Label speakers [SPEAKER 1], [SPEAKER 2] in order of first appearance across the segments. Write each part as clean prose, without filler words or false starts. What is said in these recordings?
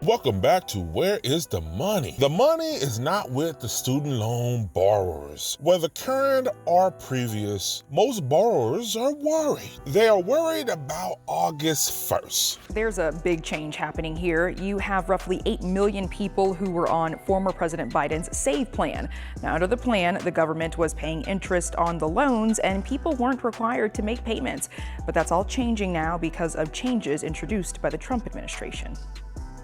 [SPEAKER 1] Welcome back to Where is the Money? The money is not with the student loan borrowers. Whether current or previous, most borrowers are worried. They are worried about August 1st.
[SPEAKER 2] There's a big change happening here. You have roughly 8 million people who were on former President Biden's SAVE plan. Now, under the plan, the government was paying interest on the loans and people weren't required to make payments. But that's all changing now because of changes introduced by the Trump administration.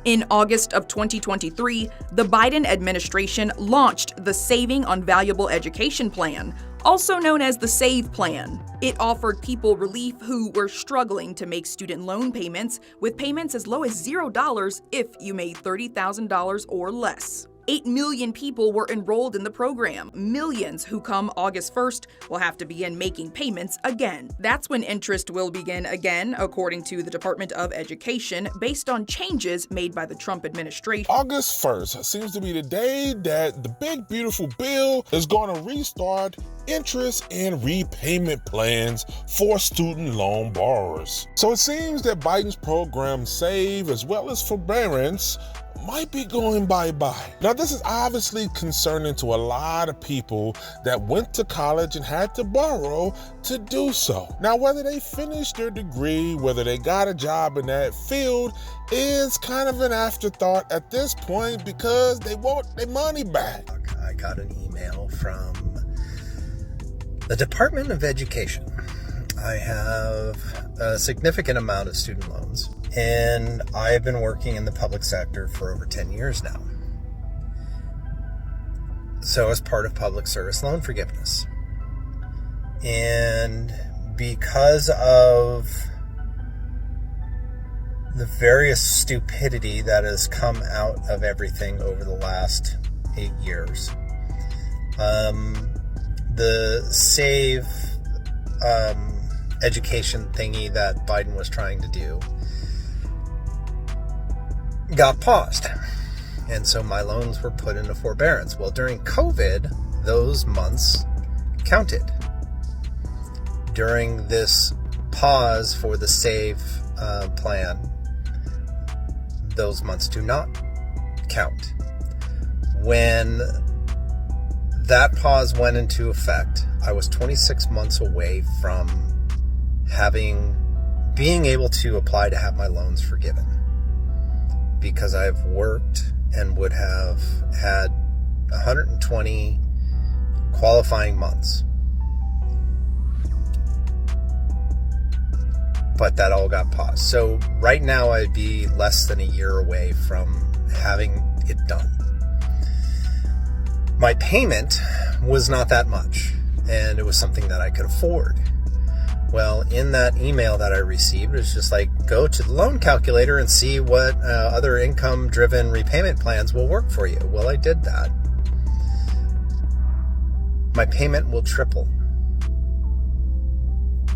[SPEAKER 2] In August of 2023, the Biden administration launched the Saving on Valuable Education Plan, also known as the SAVE plan. It offered people relief who were struggling to make student loan payments, with payments as low as $0 if you made $30,000 or less. 8 million people were enrolled in the program. Millions who come August 1st will have to begin making payments again. That's when interest will begin again, according to the Department of Education, based on changes made by the Trump administration.
[SPEAKER 1] August 1st seems to be the day that the big, beautiful bill is going to restart interest and repayment plans for student loan borrowers. So it seems that Biden's program SAVE, as well as forbearance, might be going bye-bye. Now, this is obviously concerning to a lot of people that went to college and had to borrow to do so. Now, whether they finished their degree, whether they got a job in that field, is kind of an afterthought at this point because they want their money back.
[SPEAKER 3] I got an email from the Department of Education. I have a significant amount of student loans, and I've been working in the public sector for over 10 years now. So as part of public service loan forgiveness. And because of the various stupidity that has come out of everything over the last 8 years, the SAVE education thingy that Biden was trying to do got paused. And so my loans were put into forbearance. Well, during COVID, those months counted. During this pause for the SAVE plan, those months do not count. When that pause went into effect, I was 26 months away from being able to apply to have my loans forgiven, because I've worked and would have had 120 qualifying months. But that all got paused. So right now I'd be less than a year away from having it done. My payment was not that much, and it was something that I could afford. Well, in that email that I received, it's just like, go to the loan calculator and see what other income-driven repayment plans will work for you. Well, I did that. My payment will triple.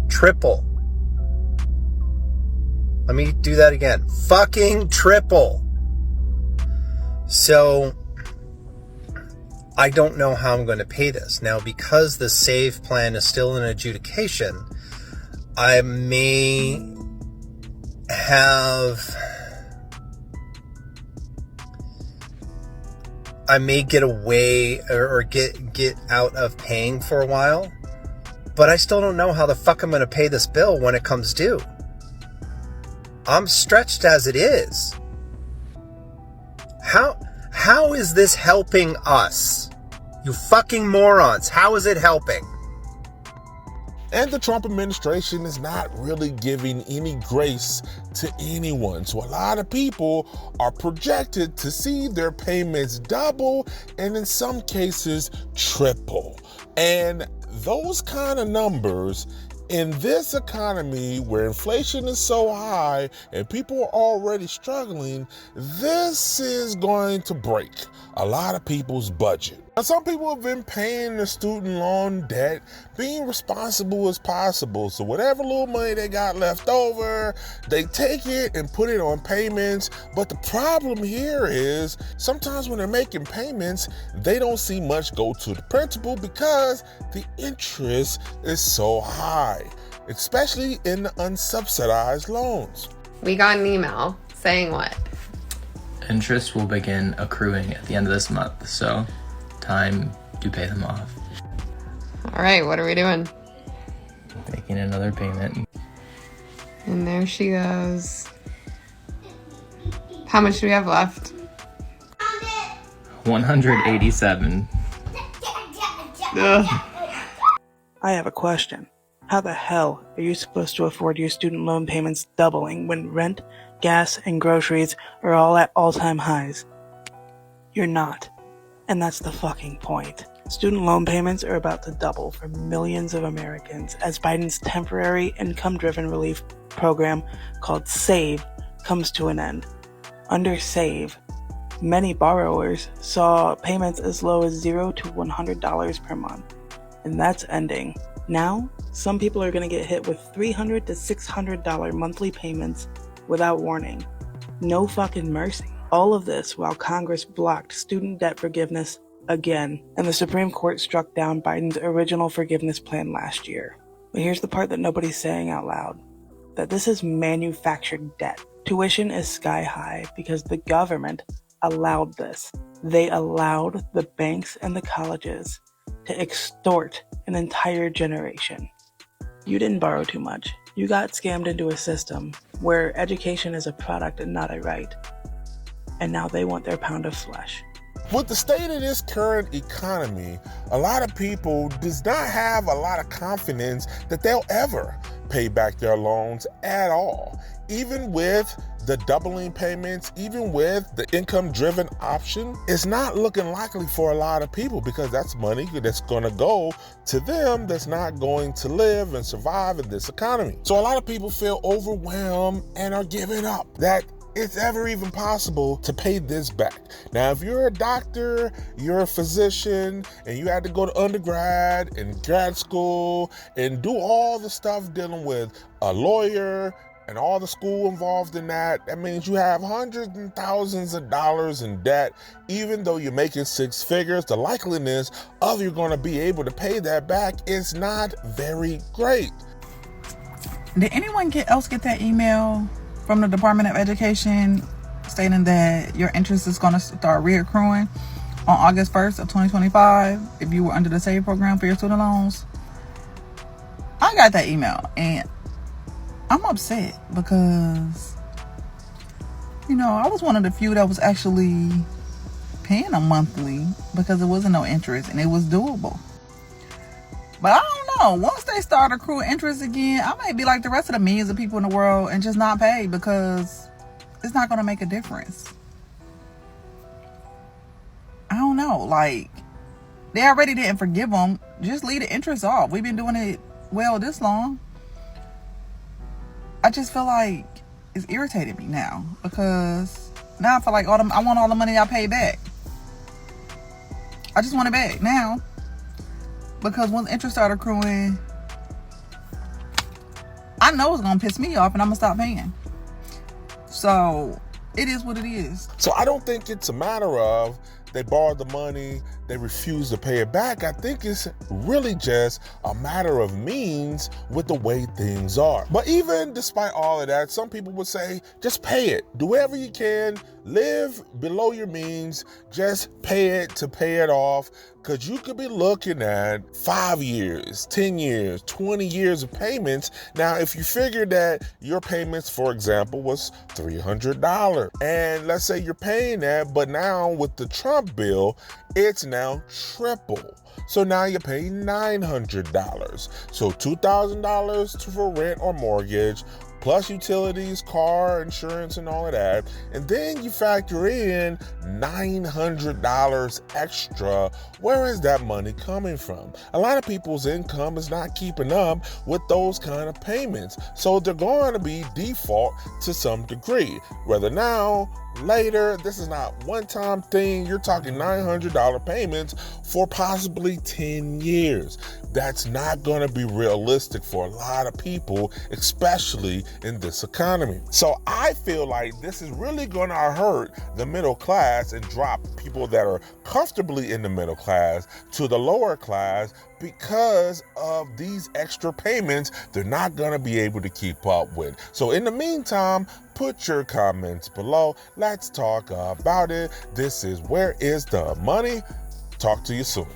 [SPEAKER 3] Triple. Let me do that again. Fucking triple. So I don't know how I'm going to pay this. Now, because the SAVE plan is still in adjudication, I may get away or get out of paying for a while, but I still don't know how the fuck I'm going to pay this bill when it comes due. I'm stretched as it is. How is this helping us? You fucking morons. How is it helping?
[SPEAKER 1] And the Trump administration is not really giving any grace to anyone. So a lot of people are projected to see their payments double and in some cases triple. And those kind of numbers in this economy where inflation is so high and people are already struggling, this is going to break a lot of people's budget. Now, some people have been paying their student loan debt, being responsible as possible. So whatever little money they got left over, they take it and put it on payments. But the problem here is sometimes when they're making payments, they don't see much go to the principal because the interest is so high, especially in the unsubsidized loans.
[SPEAKER 4] We got an email saying what? Interest will begin accruing at the end of this month, so time to pay them off.
[SPEAKER 5] All right, what are we doing?
[SPEAKER 4] Making another payment.
[SPEAKER 5] And there she goes. How much do we have left?
[SPEAKER 4] 187.
[SPEAKER 5] Ugh.
[SPEAKER 6] I have a question. How the hell are you supposed to afford your student loan payments doubling when rent, gas, and groceries are all at all-time highs? You're not. And that's the fucking point. Student loan payments are about to double for millions of Americans as Biden's temporary income-driven relief program called SAVE comes to an end. Under SAVE, many borrowers saw payments as low as $0 to $100 per month, and that's ending. Now, some people are going to get hit with $300 to $600 monthly payments without warning. No fucking mercy. All of this while Congress blocked student debt forgiveness again, and the Supreme Court struck down Biden's original forgiveness plan last year. But here's the part that nobody's saying out loud, that this is manufactured debt. Tuition is sky high because the government allowed this. They allowed the banks and the colleges to extort an entire generation. You didn't borrow too much. You got scammed into a system where education is a product and not a right. And now they want their pound of flesh.
[SPEAKER 1] With the state of this current economy, a lot of people does not have a lot of confidence that they'll ever pay back their loans at all. Even with the doubling payments, even with the income-driven option, it's not looking likely for a lot of people because that's money that's going to go to them that's not going to live and survive in this economy. So a lot of people feel overwhelmed and are giving up that it's ever even possible to pay this back. Now, if you're a doctor, you're a physician, and you had to go to undergrad and grad school and do all the stuff dealing with a lawyer and all the school involved in that, that means you have hundreds and thousands of dollars in debt. Even though you're making six figures, the likeliness of you're going to be able to pay that back is not very great.
[SPEAKER 7] Did anyone else get that email from the Department of Education stating that your interest is going to start reaccruing on August 1st of 2025 if you were under the SAVE program for your student loans? I got that email and I'm upset because, I was one of the few that was actually paying them monthly because there wasn't no interest and it was doable. But I don't know. Once they start accruing interest again, I might be like the rest of the millions of people in the world and just not pay because it's not going to make a difference. I don't know. Like, they already didn't forgive them. Just leave the interest off. We've been doing it well this long. I just feel like it's irritating me now because now I feel like I want all the money I paid back. I just want it back now. Because once interest started accruing, I know it's going to piss me off and I'm going to stop paying. So, it is what it is.
[SPEAKER 1] So I don't think it's a matter of they borrowed the money, they refuse to pay it back. I think it's really just a matter of means with the way things are. But even despite all of that, some people would say, just pay it. Do whatever you can, live below your means, just pay it to pay it off. Because you could be looking at 5 years, 10 years, 20 years of payments. Now, if you figure that your payments, for example, was $300, and let's say you're paying that, but now with the Trump bill, it's now triple. So now you're paying $900. So $2,000 for rent or mortgage, plus utilities, car insurance, and all of that. And then you factor in $900 extra. Where is that money coming from? A lot of people's income is not keeping up with those kind of payments. So they're going to be default to some degree. Whether now, later, this is not one-time thing. You're talking $900 payments for possibly 10 years. That's not going to be realistic for a lot of people, especially in this economy. So I feel like this is really going to hurt the middle class and drop people that are comfortably in the middle class to the lower class because of these extra payments they're not going to be able to keep up with. So in the meantime, put your comments below. Let's talk about it. This is Where Is the Money? Talk to you soon.